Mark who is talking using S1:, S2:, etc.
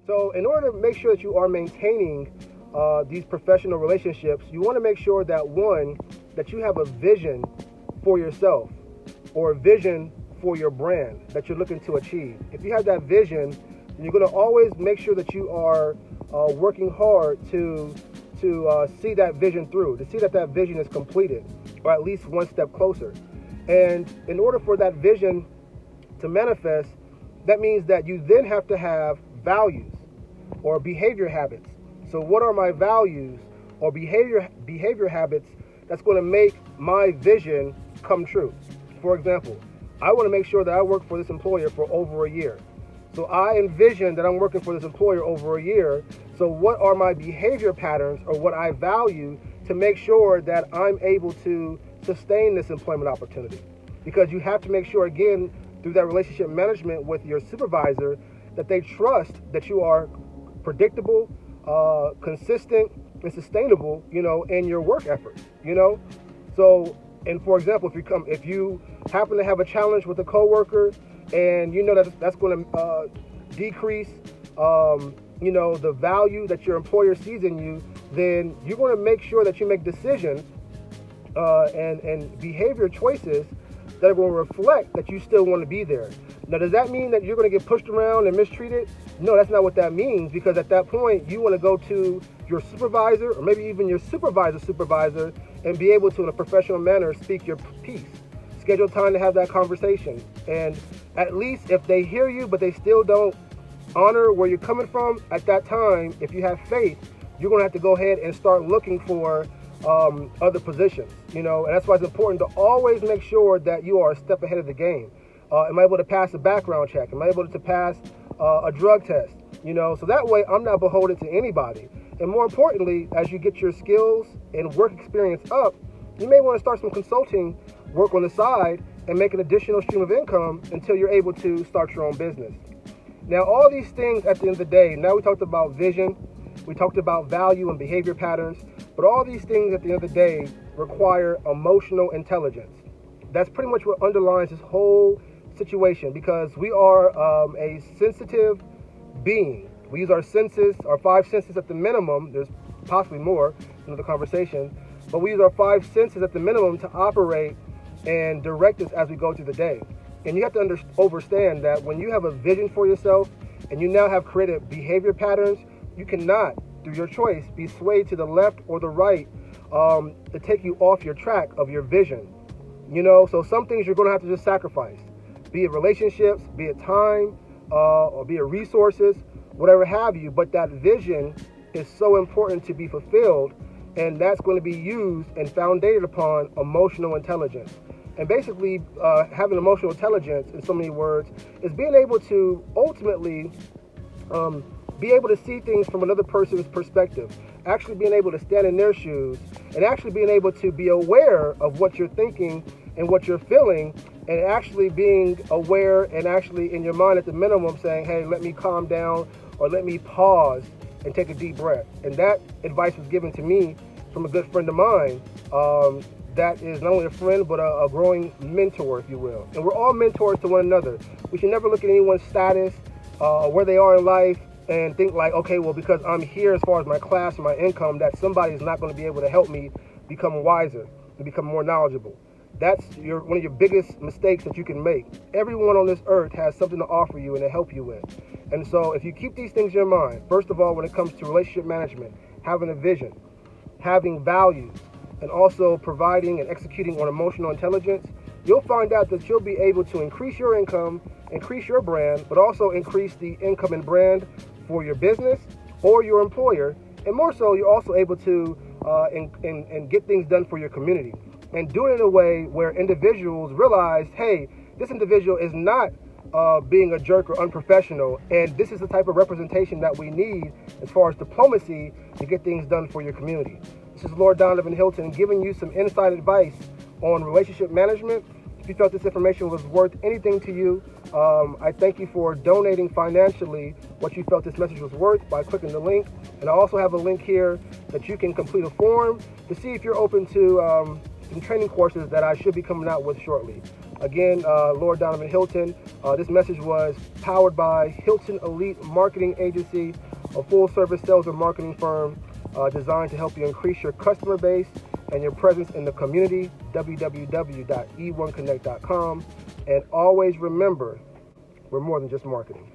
S1: So in order to make sure that you are maintaining these professional relationships, you want to make sure that one, that you have a vision for yourself or a vision for your brand that you're looking to achieve. If you have that vision, then you're going to always make sure that you are working hard to see that vision through, to see that that vision is completed, or at least one step closer. And in order for that vision to manifest, that means that you then have to have values or behavior habits. So what are my values or behavior habits that's going to make my vision come true? For example, I want to make sure that I work for this employer for over a year. So I envision that I'm working for this employer over a year. So what are my behavior patterns or what I value to make sure that I'm able to sustain this employment opportunity? Because you have to make sure, again, through that relationship management with your supervisor, that they trust that you are predictable, consistent, and sustainable, in your work efforts, So, and for example, if you happen to have a challenge with a coworker, and that's going to decrease, the value that your employer sees in you, then you're going to make sure that you make decisions and behavior choices that are going to reflect that you still want to be there. Now, does that mean that you're going to get pushed around and mistreated? No, that's not what that means, because at that point, you want to go to your supervisor or maybe even your supervisor and be able to, in a professional manner, speak your piece. Schedule time to have that conversation. And at least if they hear you, but they still don't honor where you're coming from, at that time, if you have faith, you're going to have to go ahead and start looking for other positions, and that's why it's important to always make sure that you are a step ahead of the game. Am I able to pass a background check? Am I able to pass a drug test? So that way I'm not beholden to anybody. And more importantly, as you get your skills and work experience up, you may want to start some consulting work on the side and make an additional stream of income until you're able to start your own business. Now, all these things at the end of the day, now we talked about vision, we talked about value and behavior patterns, but all these things at the end of the day require emotional intelligence. That's pretty much what underlines this whole situation, because we are a sensitive being. We use our senses, our 5 senses at the minimum. There's possibly more in the conversation, but we use our 5 senses at the minimum to operate and direct us as we go through the day. And you have to understand that when you have a vision for yourself and you now have created behavior patterns, you cannot, through your choice, be swayed to the left or the right to take you off your track of your vision. So some things you're going to have to just sacrifice, be it relationships, be it time, or be it resources, whatever have you. But that vision is so important to be fulfilled, and that's going to be used and founded upon emotional intelligence. And basically, having emotional intelligence, in so many words, is being able to ultimately be able to see things from another person's perspective, actually being able to stand in their shoes, and actually being able to be aware of what you're thinking and what you're feeling, and actually being aware and actually in your mind at the minimum saying, hey, let me calm down, or let me pause and take a deep breath. And that advice was given to me from a good friend of mine. That is not only a friend, but a growing mentor, if you will. And we're all mentors to one another. We should never look at anyone's status, where they are in life, and think like, okay, well, because I'm here as far as my class and my income, that somebody is not going to be able to help me become wiser and become more knowledgeable. That's one of your biggest mistakes that you can make. Everyone on this earth has something to offer you and to help you with. And so if you keep these things in your mind, first of all, when it comes to relationship management, having a vision, having values, and also providing and executing on emotional intelligence, you'll find out that you'll be able to increase your income, increase your brand, but also increase the income and brand for your business or your employer. And more so, you're also able to and get things done for your community. And do it in a way where individuals realize, hey, this individual is not being a jerk or unprofessional, and this is the type of representation that we need as far as diplomacy to get things done for your community. This is Lord Danavan Hylton giving you some inside advice on relationship management. If you felt this information was worth anything to you, I thank you for donating financially what you felt this message was worth by clicking the link. And I also have a link here that you can complete a form to see if you're open to some training courses that I should be coming out with shortly. Again, Lord Danavan Hylton. This message was powered by Hylton Elite Marketing Agency, a full-service sales and marketing firm designed to help you increase your customer base and your presence in the community. www.e1connect.com. And always remember, we're more than just marketing.